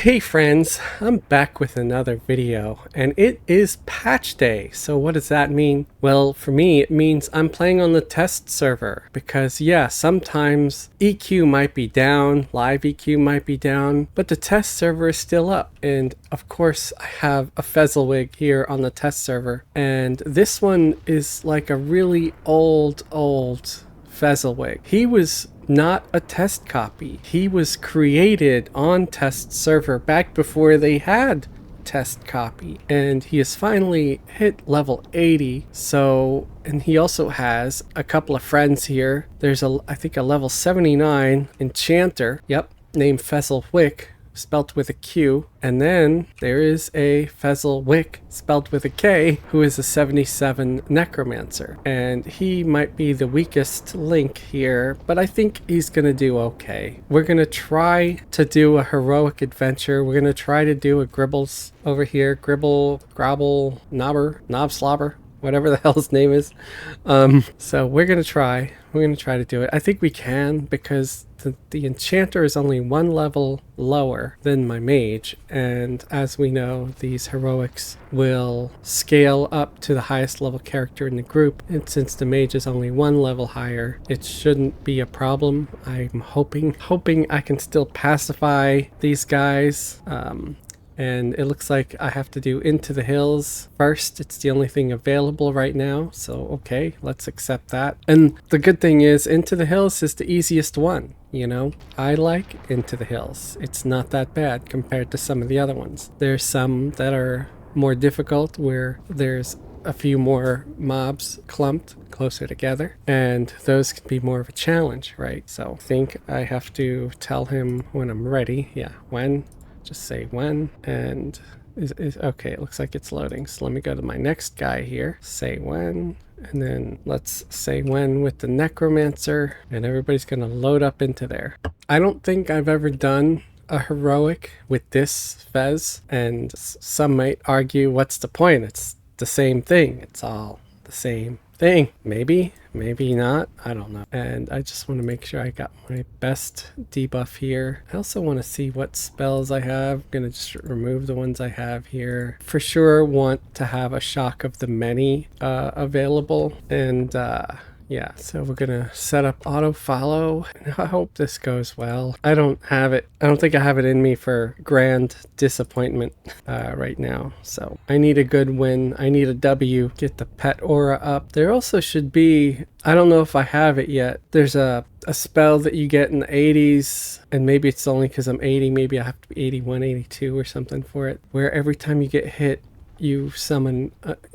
Hey friends, I'm back with another video, and it is patch day. So what does that mean? Well, for me, it means I'm playing on the test server because yeah, sometimes EQ might be down, live EQ might be down, but the test server is still up. And of course, I have a Fezzelwig here on the test server, and this one is like a really old Fezzelwig. He was not a test copy. He was created on test server back before they had test copy, and he has finally hit level 80. So, and he also has a couple of friends here. There's I think a level 79 enchanter, named Fezzelwick, spelt with a Q, and then there is a Fezzelwick spelt with a K, who is a 77 necromancer, and he might be the weakest link here, but I think he's gonna do okay. We're gonna try to do a heroic adventure. We're gonna try to do a Gribbles over here, Grobble, Knobslobber, whatever the hell his name is. So we're gonna try to do it. I think we can, because the enchanter is only one level lower than my mage, and as we know, these heroics will scale up to the highest level character in the group, and since the mage is only one level higher, it shouldn't be a problem. I'm hoping I can still pacify these guys. And it looks like I have to do Into the Hills first. It's the only thing available right now. So, okay, let's accept that. And the good thing is Into the Hills is the easiest one, you know? I like Into the Hills. It's not that bad compared to some of the other ones. There's some that are more difficult where there's a few more mobs clumped closer together, and those can be more of a challenge, right? So I think I have to tell him when I'm ready. Yeah, when. Just say when, and is okay. It looks like it's loading, so let me go to my next guy here, say when, and then let's say when with the necromancer, and everybody's gonna load up into there. I don't think I've ever done a heroic with this Fez, and some might argue, what's the point? It's the same thing. It's all the same thing. Maybe not, I don't know. And I just want to make sure I got my best debuff here. I also want to see what spells I have. I'm gonna just remove the ones I have here. For sure want to have a shock of the many available, and yeah, so we're gonna set up auto follow, and I hope this goes well. I don't think I have it in me for grand disappointment right now, so I need a good win. I need a W. Get the pet aura up. There also should be, I don't know if I have it yet, there's a spell that you get in the 80s, and maybe it's only because I'm 80, maybe I have to be 81, 82 or something for it, where every time you get hit, you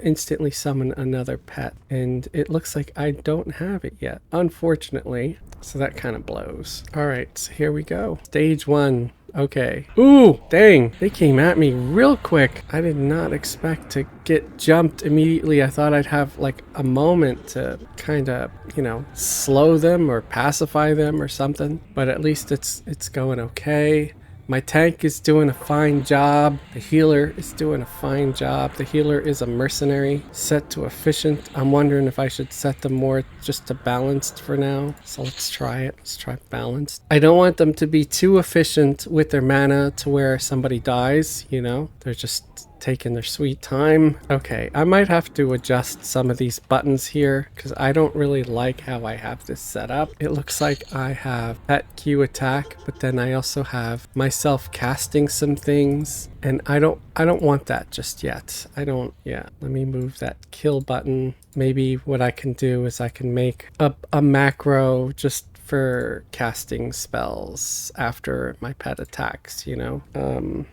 instantly summon another pet, and it looks like I don't have it yet, unfortunately, so that kind of blows. All right, so here we go. Stage 1. Okay. Ooh, dang, they came at me real quick. I did not expect to get jumped immediately. I thought I'd have like a moment to kind of, you know, slow them or pacify them or something, but at least it's going okay. My tank is doing a fine job. The healer is doing a fine job. The healer is a mercenary set to efficient. I'm wondering if I should set them more just to balanced for now. So let's try it. Let's try balanced. I don't want them to be too efficient with their mana to where somebody dies, you know? They're just taking their sweet time. Okay, I might have to adjust some of these buttons here because I don't really like how I have this set up. It looks like I have pet Q attack, but then I also have myself casting some things, and I don't want that just yet. Yeah, let me move that kill button. Maybe what I can do is I can make a macro just for casting spells after my pet attacks, you know?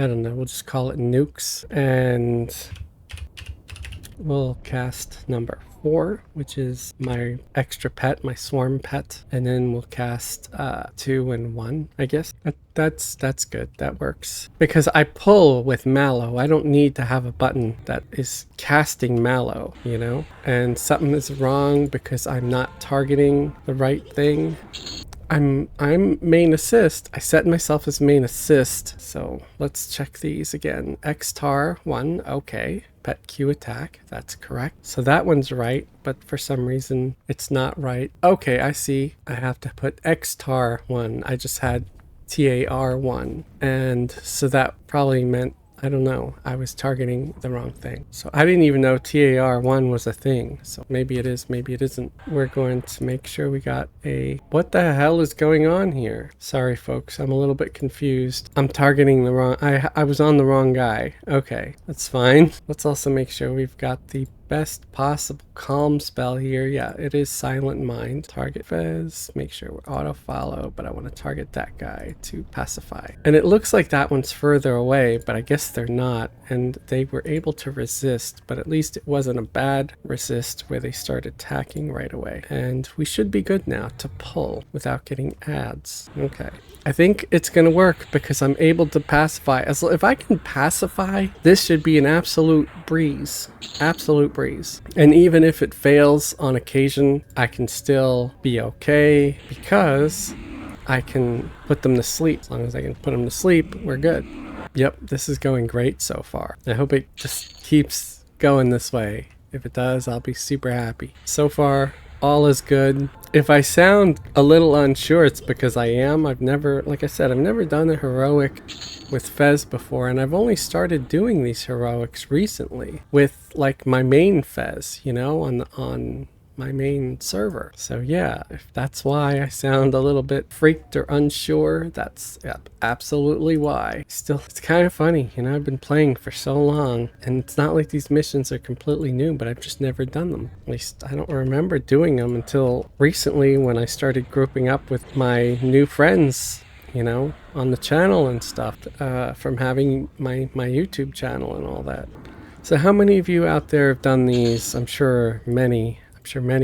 I don't know, we'll just call it nukes, and we'll cast number 4, which is my extra pet, my swarm pet, and then we'll cast 2 and 1, I guess. That's good, that works. Because I pull with Mallow, I don't need to have a button that is casting Mallow, you know? And something is wrong because I'm not targeting the right thing. I'm main assist. I set myself as main assist. So let's check these again. Xtar 1, okay. Pet Q attack, that's correct. So that one's right, but for some reason it's not right. Okay, I see. I have to put Xtar 1. I just had TAR1. And so that probably meant, I don't know, I was targeting the wrong thing. So I didn't even know TAR1 was a thing. So maybe it is, maybe it isn't. We're going to make sure we got a... What the hell is going on here? Sorry, folks, I'm a little bit confused. I'm targeting the wrong... I was on the wrong guy. Okay, that's fine. Let's also make sure we've got the best possible calm spell here. Yeah, it is Silent Mind. Target Fez. Make sure we're auto follow, but I want to target that guy to pacify. And it looks like that one's further away, but I guess they're not. And they were able to resist, but at least it wasn't a bad resist where they start attacking right away. And we should be good now to pull without getting ads. Okay. I think it's going to work because I'm able to pacify. If I can pacify, this should be an absolute breeze. Absolute breeze. And even if it fails on occasion, I can still be okay because I can put them to sleep. As long as I can put them to sleep, we're good. Yep, this is going great so far. I hope it just keeps going this way. If it does, I'll be super happy. So far, all is good. If I sound a little unsure, it's because I am. I've never, like I said, I've never done a heroic with Fez before, and I've only started doing these heroics recently with like my main Fez, you know, on my main server. So yeah, if that's why I sound a little bit freaked or unsure, that's absolutely why. Still, it's kind of funny, you know, I've been playing for so long, and it's not like these missions are completely new, but I've just never done them. At least I don't remember doing them until recently when I started grouping up with my new friends, you know, on the channel and stuff, from having my YouTube channel and all that. So how many of you out there have done these? I'm sure many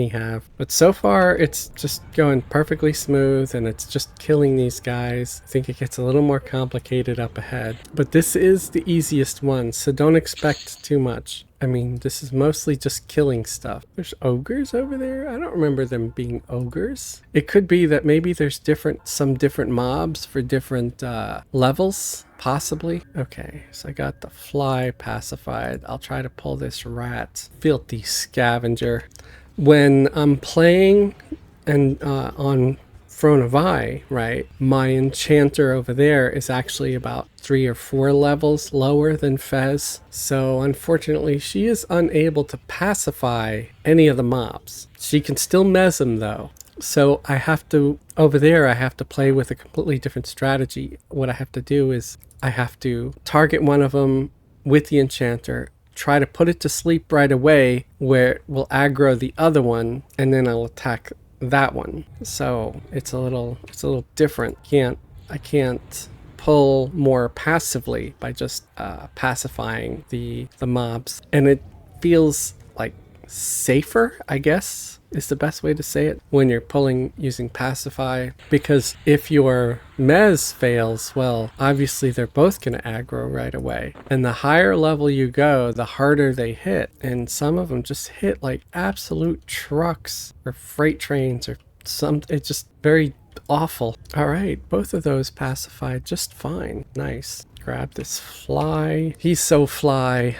have, but so far it's just going perfectly smooth and it's just killing these guys. I think it gets a little more complicated up ahead, but this is the easiest one, so don't expect too much. I mean, this is mostly just killing stuff. There's ogres over there. I don't remember them being ogres. It could be that maybe there's some different mobs for different levels, possibly. Okay, so I got the fly pacified. I'll try to pull this rat. Filthy scavenger. When I'm playing and on Throne of Eye, right, my enchanter over there is actually about 3 or 4 levels lower than Fez. So unfortunately, she is unable to pacify any of the mobs. She can still mez them though. So I have to, over there, I have to play with a completely different strategy. What I have to do is I have to target one of them with the enchanter, try to put it to sleep right away where it will aggro the other one, and then I'll attack that one. So it's a little different. I can't pull more passively by just pacifying the mobs, and it feels like safer, I guess is the best way to say it, when you're pulling using pacify, because if your mez fails, well, obviously they're both going to aggro right away, and the higher level you go, the harder they hit, and some of them just hit like absolute trucks or freight trains or something. It's just very awful. All right, both of those pacified just fine. Nice. Grab this fly. He's so fly.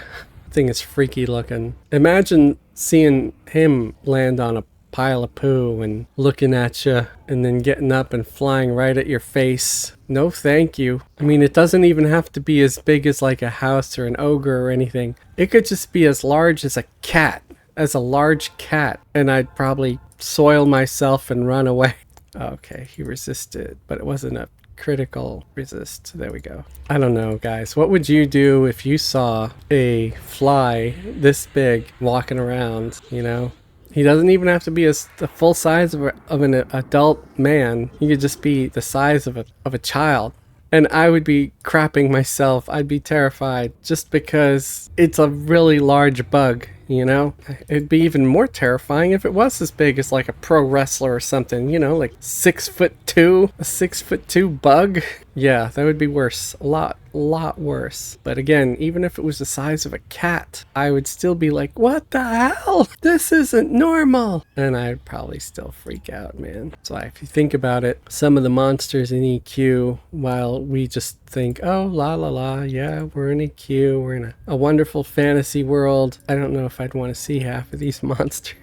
Thing is freaky looking. Imagine seeing him land on a pile of poo and looking at you and then getting up and flying right at your face. No thank you. I mean, it doesn't even have to be as big as like a house or an ogre or anything. It could just be as large as a cat, as a large cat, and I'd probably soil myself and run away. Okay, he resisted, but it wasn't a critical resist. There we go. I don't know, guys. What would you do if you saw a fly this big walking around, you know? He doesn't even have to be the full size of an adult man. He could just be the size of a child. And I would be crapping myself. I'd be terrified just because it's a really large bug, you know? It'd be even more terrifying if it was as big as like a pro wrestler or something, you know, like 6'2", a 6'2" bug. Yeah, that would be worse. A lot worse. But again, even if it was the size of a cat, I would still be like, what the hell? This isn't normal. And I'd probably still freak out, man. So if you think about it, some of the monsters in EQ, while we just think, oh, la la la, yeah, we're in EQ, we're in a wonderful fantasy world, I don't know if I'd want to see half of these monsters.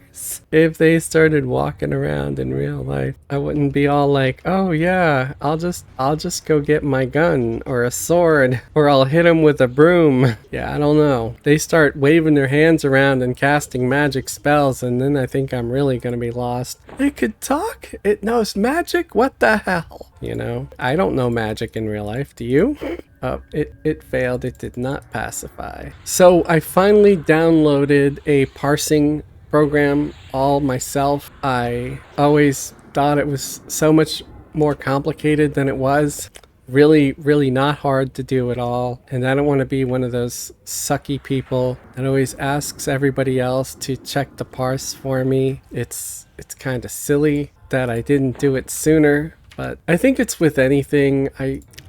if they started walking around in real life. I wouldn't be all like, oh yeah, I'll just go get my gun or a sword, or I'll hit them with a broom. Yeah, I don't know. They start waving their hands around and casting magic spells, and then I think I'm really gonna be lost. It could talk? It knows magic? What the hell? You know, I don't know magic in real life. Do you? Oh, it failed. It did not pacify. So I finally downloaded a parsing program all myself. I always thought it was so much more complicated than it was. Really not hard to do at all. And I don't want to be one of those sucky people that always asks everybody else to check the parse for me. It's kind of silly that I didn't do it sooner. But I think it's with anything.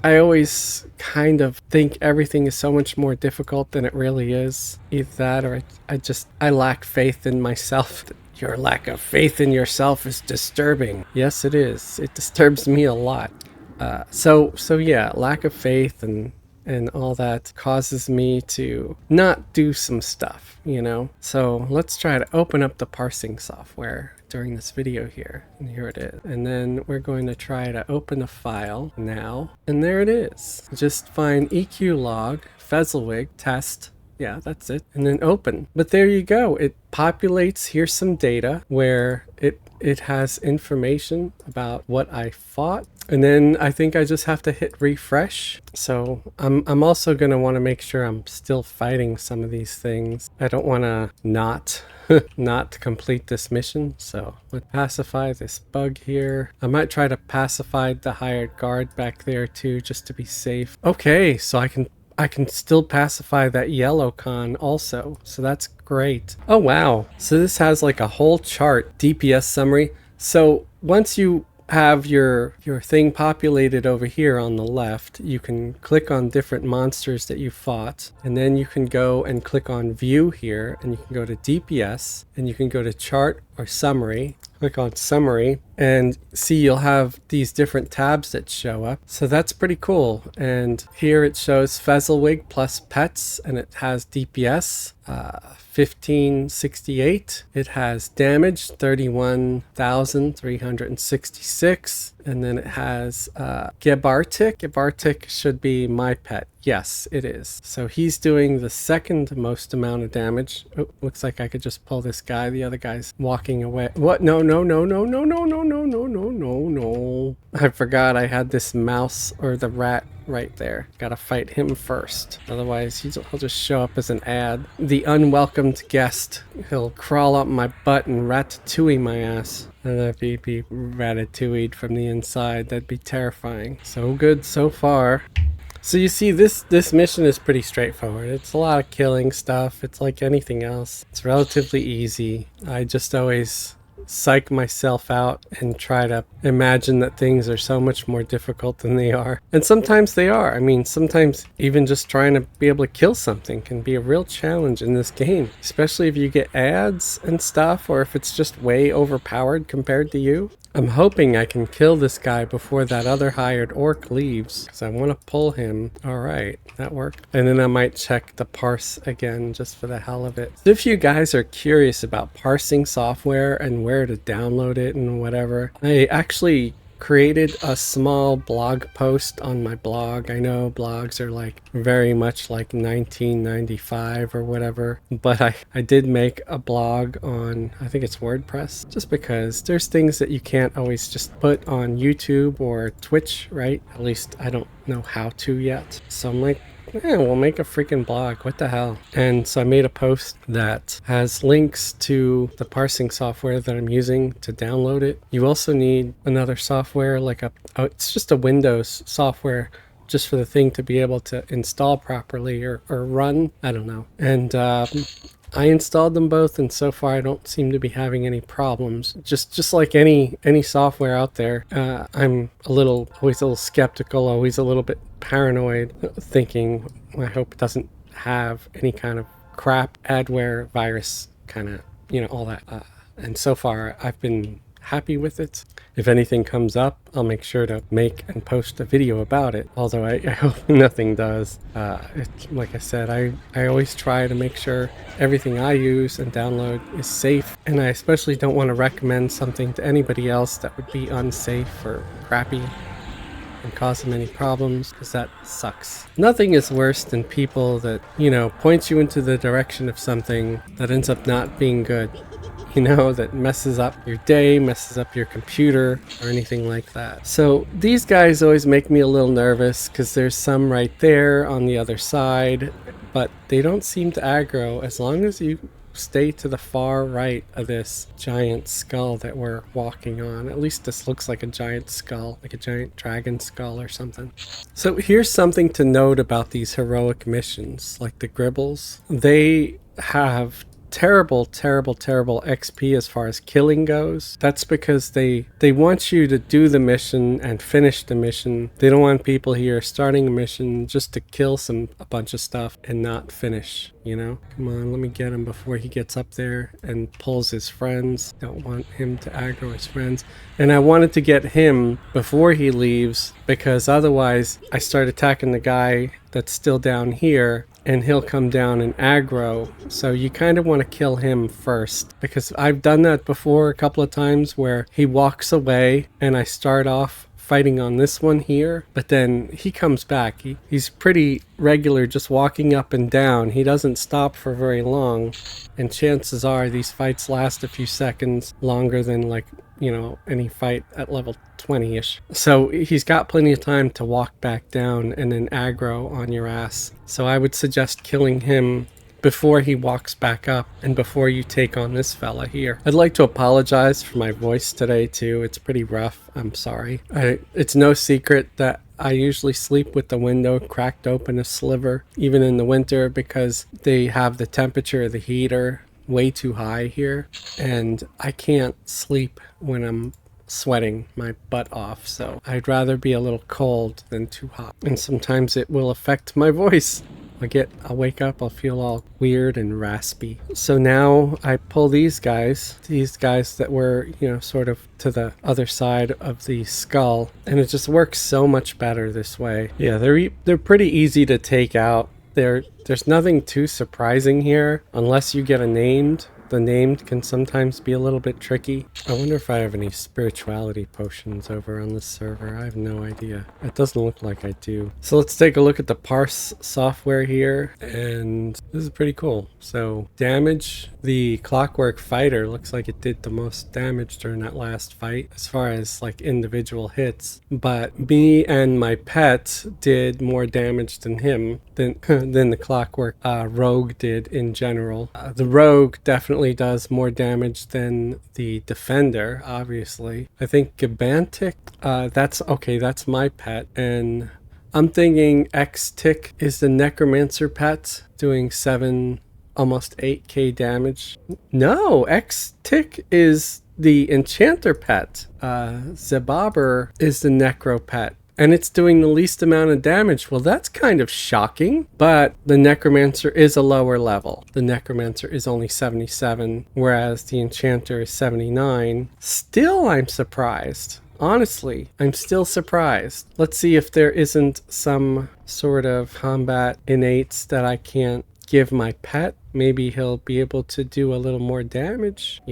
I always kind of think everything is so much more difficult than it really is. Either that or I lack faith in myself. Your lack of faith in yourself is disturbing. Yes, it is. It disturbs me a lot. So yeah, lack of faith and all that causes me to not do some stuff, you know? So let's try to open up the parsing software during this video here. And here it is. And then we're going to try to open a file now. And there it is. Just find EQ log, Fezziwig, test. Yeah, that's it. And then open. But there you go. It populates. Here's some data where it has information about what I fought. And then I think I just have to hit refresh. So I'm also going to want to make sure I'm still fighting some of these things. I don't want to not complete this mission. So let's pacify this bug here. I might try to pacify the hired guard back there too, just to be safe. Okay, so I can still pacify that yellow con also. So that's great. Oh wow. So this has like a whole chart, DPS summary. So once you have your thing populated over here on the left, you can click on different monsters that you fought, and then you can go and click on view here, and you can go to DPS, and you can go to chart or summary. Click on summary and see you'll have these different tabs that show up. So that's pretty cool. And here it shows Fezziwig plus pets, and it has DPS 1568. It has damage 31,366. And then it has Gebartik. Gebartik should be my pet. Yes, it is. So he's doing the second most amount of damage. Oh, looks like I could just pull this guy. The other guy's walking away. What? No. I forgot I had this mouse or the rat right there. Gotta fight him first. Otherwise, he'll just show up as an ad. The unwelcomed guest. He'll crawl up my butt and ratatouille my ass. And that'd be ratatouille'd from the inside. That'd be terrifying. So good so far. So you see, this mission is pretty straightforward. It's a lot of killing stuff. It's like anything else. It's relatively easy. I just always psych myself out and try to imagine that things are so much more difficult than they are. And sometimes they are. I mean, sometimes even just trying to be able to kill something can be a real challenge in this game, especially if you get ads and stuff, or if it's just way overpowered compared to you. I'm hoping I can kill this guy before that other hired orc leaves, because I want to pull him. All right, that worked. And then I might check the parse again just for the hell of it. So if you guys are curious about parsing software and where to download it and whatever, I actually created a small blog post on my blog. I know blogs are like very much like 1995 or whatever, but I did make a blog on, I think it's WordPress, just because there's things that you can't always just put on YouTube or Twitch, right? At least I don't know how to yet. So I'm like, yeah, we'll make a freaking blog. What the hell? And so I made a post that has links to the parsing software that I'm using to download it. You also need another software, like it's just a Windows software just for the thing to be able to install properly or run. I don't know. And I installed them both, and so far I don't seem to be having any problems. Just like any software out there, I'm always a little skeptical, always a little bit paranoid, thinking I hope it doesn't have any kind of crap adware virus kind of, all that. And so far I've been happy with it. If anything comes up, I'll make sure to make and post a video about it, although I hope nothing does. Like I said, I always try to make sure everything I use and download is safe, and I especially don't want to recommend something to anybody else that would be unsafe or crappy and cause them any problems, because that sucks. Nothing is worse than people that, point you into the direction of something that ends up not being good. That messes up your day, messes up your computer, or anything like that. So these guys always make me a little nervous because there's some right there on the other side, but they don't seem to aggro as long as you stay to the far right of this giant skull that we're walking on. At least this looks like a giant skull, like a giant dragon skull or something. So here's something to note about these heroic missions, like the Gribbles. They have terrible XP as far as killing goes. That's because they want you to do the mission and finish the mission. They don't want people here starting a mission just to kill a bunch of stuff and not finish, Come on, let me get him before he gets up there and pulls his friends. Don't want him to aggro his friends. And I wanted to get him before he leaves, because otherwise I start attacking the guy that's still down here and he'll come down and aggro. So you kind of want to kill him first, because I've done that before a couple of times where he walks away and I start off fighting on this one here, but then he comes back. He's pretty regular, just walking up and down. He doesn't stop for very long, and chances are these fights last a few seconds longer than any fight at level 20-ish. So he's got plenty of time to walk back down and then aggro on your ass. So I would suggest killing him before he walks back up and before you take on this fella here. I'd like to apologize for my voice today too. It's pretty rough. I'm sorry. It's no secret that I usually sleep with the window cracked open a sliver, even in the winter, because they have the temperature of the heater way too high here, and I can't sleep when I'm sweating my butt off, so I'd rather be a little cold than too hot, and sometimes it will affect my voice. I'll wake up, I'll feel all weird and raspy. So now I pull these guys that were, sort of to the other side of the skull, and it just works so much better this way. Yeah, they're pretty easy to take out. There's nothing too surprising here unless you get a named. The named can sometimes be a little bit tricky. I wonder if I have any spirituality potions over on this server. I have no idea. It doesn't look like I do. So let's take a look at the parse software here, and this is pretty cool. So damage, the clockwork fighter looks like it did the most damage during that last fight as far as individual hits, but me and my pet did more damage than him than the clockwork rogue did in general. The rogue definitely does more damage than the defender, obviously. I think Gibantic, that's my pet, and I'm thinking X-Tick is the necromancer pet, doing 7, almost 8k damage. No, X-Tick is the enchanter pet. Zebobber is the necro pet, and it's doing the least amount of damage. Well, that's kind of shocking, but the necromancer is a lower level. The necromancer is only 77, whereas the enchanter is 79. Still, I'm surprised. Honestly, I'm still surprised. Let's see if there isn't some sort of combat innates that I can't give my pet. Maybe he'll be able to do a little more damage,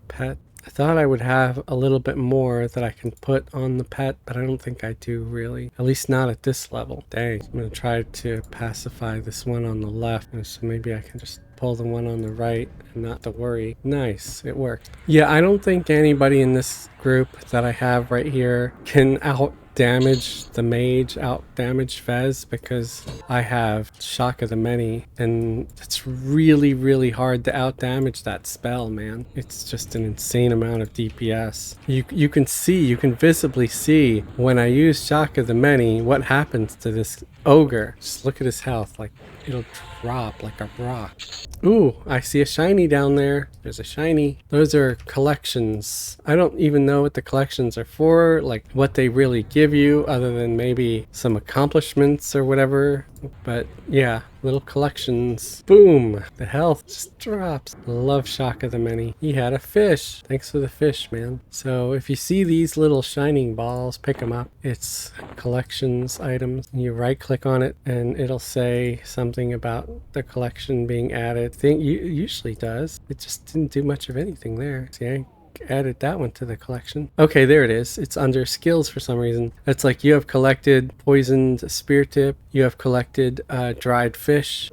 pet. I thought I would have a little bit more that I can put on the pet, but I don't think I do really. At least not at this level. Dang, I'm going to try to pacify this one on the left, so maybe I can just pull the one on the right and not to worry. Nice, it worked. Yeah, I don't think anybody in this group that I have right here can out-damage the mage, out-damage Fez, because I have Shock of the Many, and it's really, really hard to out-damage that spell, man. It's just an insane amount of DPS. You can visibly see when I use Shock of the Many what happens to this ogre. Just look at his health, it'll drop like a rock. Ooh, I see a shiny down there. There's a shiny. Those are collections. I don't even know what the collections are for, what they really give give you other than maybe some accomplishments or whatever. But yeah, little collections. Boom! The health just drops. Love Shock of the Many. He had a fish. Thanks for the fish, man. So if you see these little shining balls, pick them up. It's collections items. You right click on it and it'll say something about the collection being added. I think it usually does. It just didn't do much of anything there. See, I added that one to the collection. Okay, there it is. It's under skills for some reason. It's like you have collected poisoned spear tip. You have collected dried fish.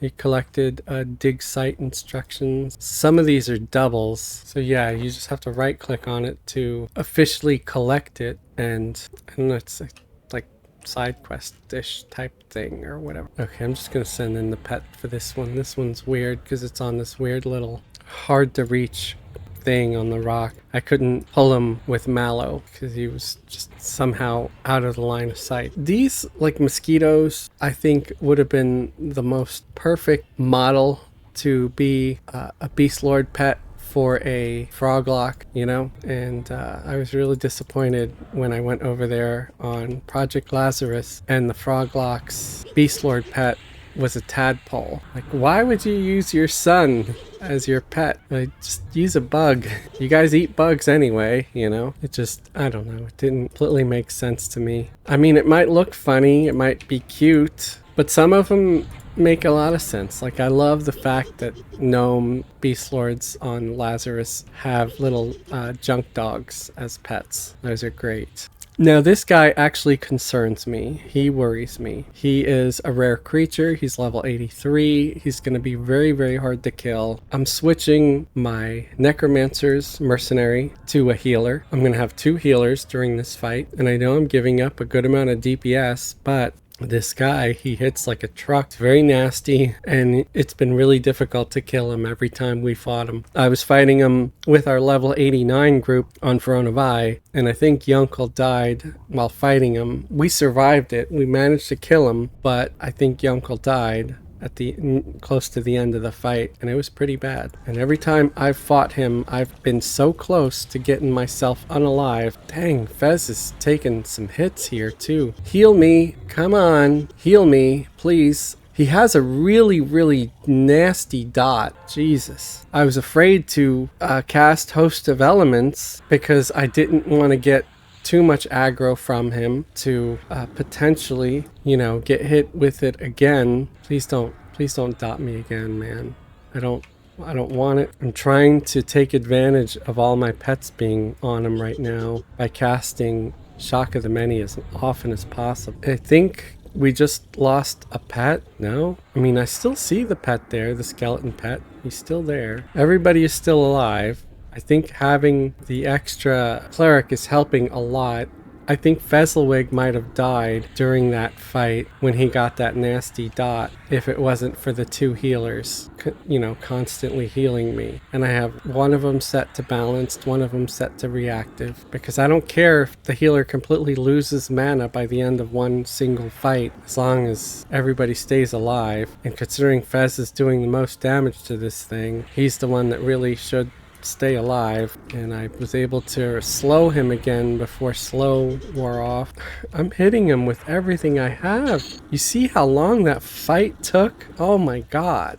You collected dig site instructions. Some of these are doubles. So yeah, you just have to right click on it to officially collect it. And I don't know, it's like side quest-ish type thing or whatever. Okay, I'm just gonna send in the pet for this one. This one's weird because it's on this weird little hard to reach thing on the rock. I couldn't pull him with Mallow because he was just somehow out of the line of sight. These, like mosquitoes, I think would have been the most perfect model to be a Beast Lord pet for a Froglock, you know? And I was really disappointed when I went over there on Project Lazarus and the Froglock's Beast Lord pet was a tadpole. Like, why would you use your son as your pet? Like, just use a bug. You guys eat bugs anyway, you know? It just, I don't know, it didn't completely make sense to me. I mean, it might look funny, it might be cute, but some of them make a lot of sense. Like, I love the fact that gnome beast lords on Lazarus have little junk dogs as pets. Those are great. Now, this guy actually concerns me. He worries me. He is a rare creature. He's level 83. He's going to be very, very hard to kill. I'm switching my Necromancer's Mercenary to a healer. I'm going to have 2 healers during this fight. And I know I'm giving up a good amount of DPS, but this guy, he hits like a truck. It's very nasty, and it's been really difficult to kill him every time we fought him. I was fighting him with our level 89 group on Veronavi, and I think Yunkel died while fighting him. We survived it. We managed to kill him, but I think Yunkel died at the close to the end of the fight, and it was pretty bad. And every time I've fought him, I've been so close to getting myself unalive. Dang, Fez is taking some hits here too. Heal me, come on, heal me, please. He has a really, really nasty dot. Jesus. I was afraid to cast Host of Elements because I didn't want to get too much aggro from him to potentially, you know, get hit with it again. Please don't dot me again, man. I don't want it. I'm trying to take advantage of all my pets being on him right now by casting Shock of the Many as often as possible. I think we just lost a pet. No? I mean, I still see the pet there, the skeleton pet. He's still there. Everybody is still alive. I think having the extra cleric is helping a lot. I think Fezzelwig might have died during that fight when he got that nasty dot if it wasn't for the 2 healers, you know, constantly healing me. And I have one of them set to balanced, one of them set to reactive, because I don't care if the healer completely loses mana by the end of one single fight, as long as everybody stays alive. And considering Fez is doing the most damage to this thing, he's the one that really should stay alive, and I was able to slow him again before slow wore off. I'm hitting him with everything I have. You see how long that fight took? Oh my god.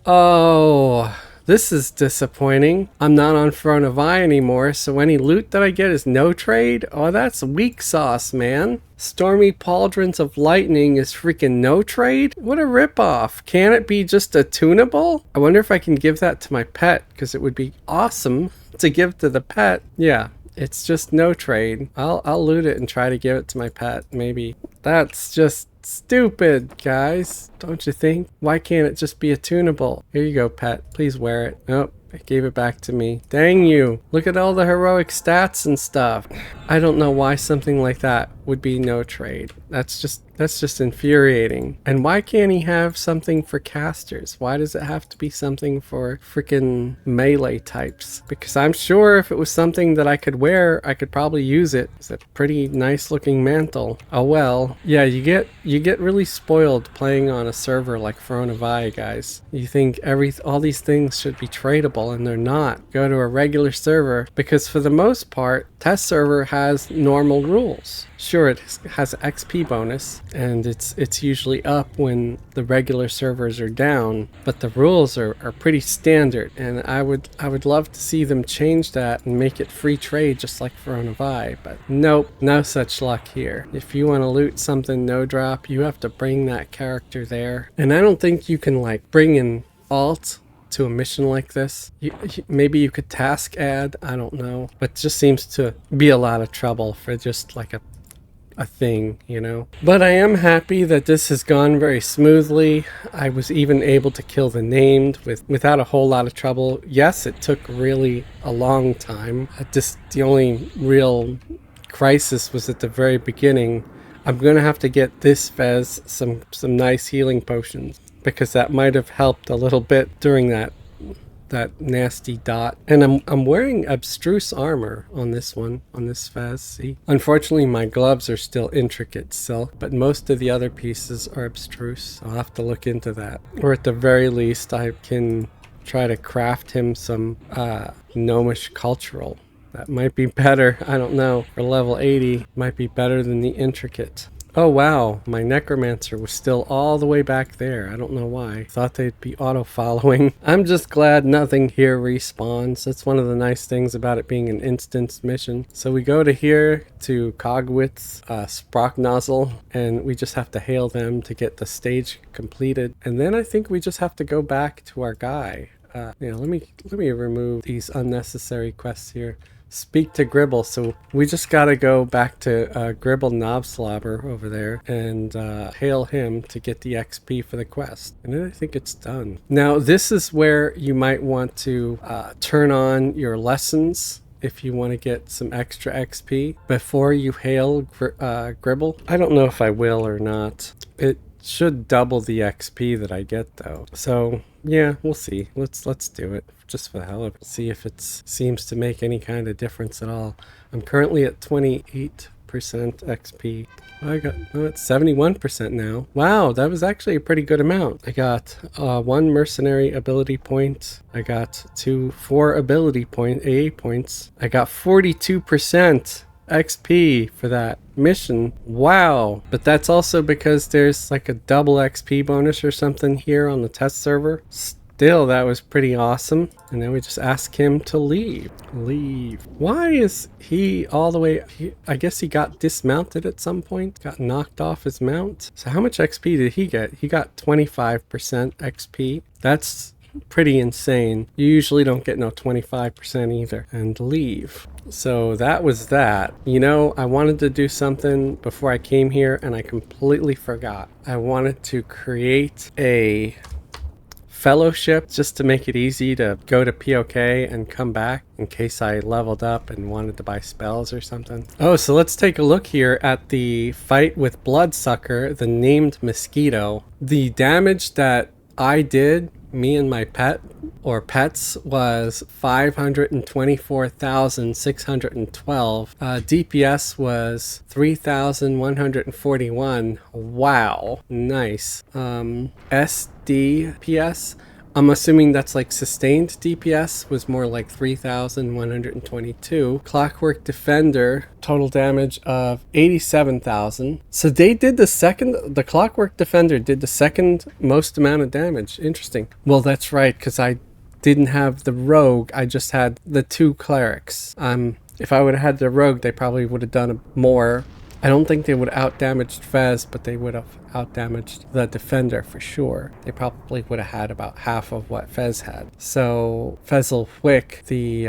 Oh, this is disappointing. I'm not on Veronavi anymore, so any loot that I get is no trade? Oh, that's weak sauce, man. Stormy Pauldrons of Lightning is freaking no trade? What a ripoff. Can it be just a tunable? I wonder if I can give that to my pet, because it would be awesome to give to the pet. Yeah, it's just no trade. I'll loot it and try to give it to my pet, maybe. That's just stupid, guys. Don't you think? Why can't it just be a tunable? Here you go, pet. Please wear it. Nope. It gave it back to me. Dang you. Look at all the heroic stats and stuff. I don't know why something like that would be no trade. That's just infuriating. And why can't he have something for casters? Why does it have to be something for freaking melee types? Because I'm sure if it was something that I could wear, I could probably use it. It's a pretty nice looking mantle. Oh well. Yeah, you get really spoiled playing on a server like Veronavi, guys. You think all these things should be tradable, and they're not. Go to a regular server, because for the most part, test server has normal rules. Sure, it has an XP bonus, and it's usually up when the regular servers are down, but the rules are pretty standard, and I would love to see them change that and make it free trade just like Verona Vi, but nope, no such luck here. If you want to loot something no drop, you have to bring that character there, and I don't think you can like bring in alt to a mission like this. Maybe you could task add, I don't know, but it just seems to be a lot of trouble for just like a thing, you know. But I am happy that this has gone very smoothly. I was even able to kill the named without a whole lot of trouble. Yes, it took really a long time. The only real crisis was at the very beginning. I'm gonna have to get this Fez some nice healing potions, because that might have helped a little bit during that nasty dot. And I'm wearing abstruse armor on this one, on this Fez. See, unfortunately my gloves are still intricate silk, but most of the other pieces are abstruse. I'll have to look into that, or at the very least I can try to craft him some gnomish cultural. That might be better, I don't know. For level 80 might be better than the intricate. Oh wow, my necromancer was still all the way back there. I don't know why. Thought they'd be auto-following. I'm just glad nothing here respawns. That's one of the nice things about it being an instance mission. So we go to here to Cogwitz, Sprocknozzle, and we just have to hail them to get the stage completed. And then I think we just have to go back to our guy. Let me remove these unnecessary quests here. Speak to Gribble. So we just got to go back to Gribble Knobslobber over there and hail him to get the XP for the quest. And then I think it's done. Now this is where you might want to turn on your lessons if you want to get some extra XP before you hail Gribble. I don't know if I will or not. It should double the XP that I get though. So yeah, we'll see. Let's do it just for the hell of it. See if it seems to make any kind of difference at all. I'm currently at 28% XP. I'm at 71% now. Wow, that was actually a pretty good amount. I got 1 mercenary ability point. I got 4 ability AA points. I got 42% XP for that mission. Wow. But that's also because there's like a double XP bonus or something here on the test server. Still, that was pretty awesome. And then we just ask him to leave. Why is he all the way... I guess he got dismounted at some point. Got knocked off his mount. So how much XP did he get? He got 25% XP. That's pretty insane. You usually don't get no 25% either. And leave. So that was that. You know, I wanted to do something before I came here and I completely forgot. I wanted to create a fellowship just to make it easy to go to POK and come back in case I leveled up and wanted to buy spells or something. Oh, so let's take a look here at the fight with Bloodsucker, the named mosquito. The damage that I did, me and my pet or pets, was 524,612. DPS was 3,141. Wow, nice. DPS, I'm assuming that's like sustained DPS, was more like 3,122. Clockwork Defender, total damage of 87,000. So they did the Clockwork Defender did the second most amount of damage. Interesting. Well, that's right, because I didn't have the rogue, I just had the 2 clerics. If I would have had the rogue, they probably would have done more. I don't think they would have out-damaged Fez, but they would have out-damaged the defender for sure. They probably would have had about half of what Fez had. So Fezzelwick, the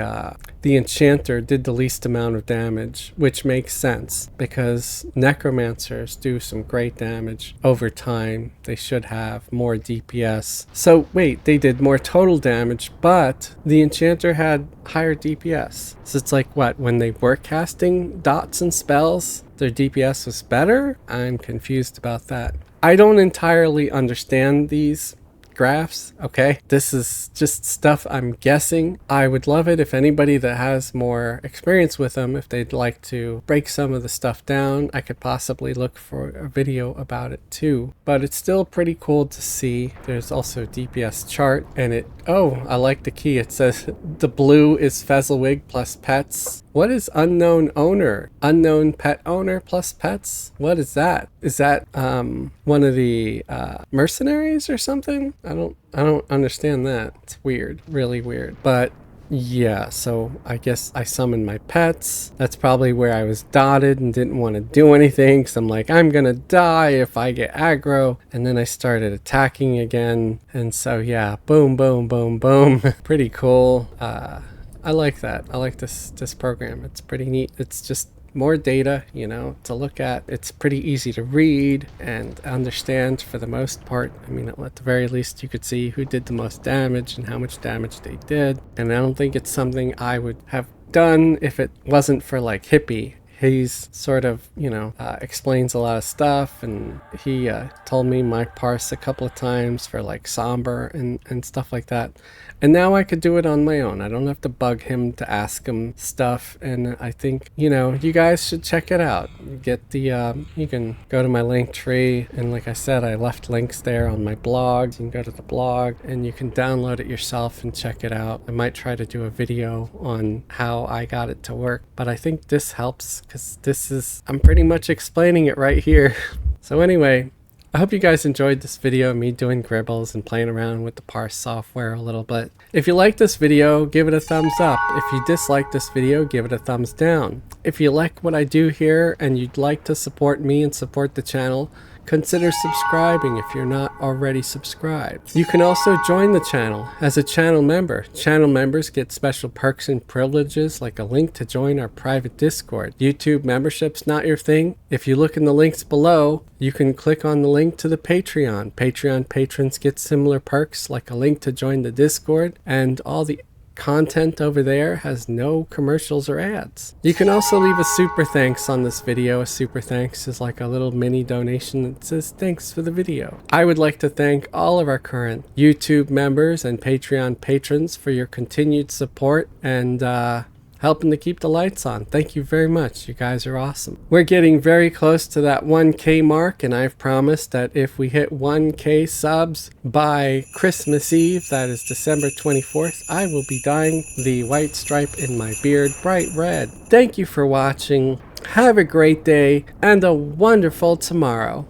enchanter, did the least amount of damage, which makes sense because necromancers do some great damage over time. They should have more DPS. So wait, they did more total damage, but the enchanter had higher DPS. So it's like what, when they were casting dots and spells, their DPS was better? I'm confused about that. I don't entirely understand these graphs, okay? This is just stuff I'm guessing. I would love it if anybody that has more experience with them, if they'd like to break some of the stuff down, I could possibly look for a video about it too. But it's still pretty cool to see. There's also a DPS chart, and I like the key. It says the blue is Fezzelwig plus pets. What is unknown owner? Unknown pet owner plus pets? What is that? Is that one of the mercenaries or something? I don't understand that. It's weird, really weird. But yeah, so I guess I summoned my pets. That's probably where I was dotted and didn't want to do anything because I'm like, I'm gonna die if I get aggro. And then I started attacking again. And so yeah, boom, boom, boom, boom. Pretty cool. I like that. I like this program. It's pretty neat. It's just more data, you know, to look at. It's pretty easy to read and understand for the most part. I mean, at the very least, you could see who did the most damage and how much damage they did. And I don't think it's something I would have done if it wasn't for like Hippie. He's sort of, you know, explains a lot of stuff, and he told me my parse a couple of times for like somber and stuff like that. And now I could do it on my own. I don't have to bug him to ask him stuff. And I think, you know, you guys should check it out. Get the, you can go to my link tree. And like I said, I left links there on my blog. You can go to the blog and you can download it yourself and check it out. I might try to do a video on how I got it to work. But I think this helps because I'm pretty much explaining it right here. So anyway, I hope you guys enjoyed this video of me doing Gribbles and playing around with the parse software a little bit. If you like this video, give it a thumbs up. If you dislike this video, give it a thumbs down. If you like what I do here and you'd like to support me and support the channel, consider subscribing if you're not already subscribed. You can also join the channel as a channel member. Channel members get special perks and privileges like a link to join our private Discord. YouTube membership's not your thing? If you look in the links below, you can click on the link to the Patreon. Patreon patrons get similar perks like a link to join the Discord, and all the content over there has no commercials or ads. You can also leave a super thanks on this video. A super thanks is like a little mini donation that says thanks for the video. I would like to thank all of our current YouTube members and Patreon patrons for your continued support and helping to keep the lights on. Thank you very much. You guys are awesome. We're getting very close to that 1K mark, and I've promised that if we hit 1K subs by Christmas Eve, that is December 24th, I will be dyeing the white stripe in my beard bright red. Thank you for watching. Have a great day and a wonderful tomorrow.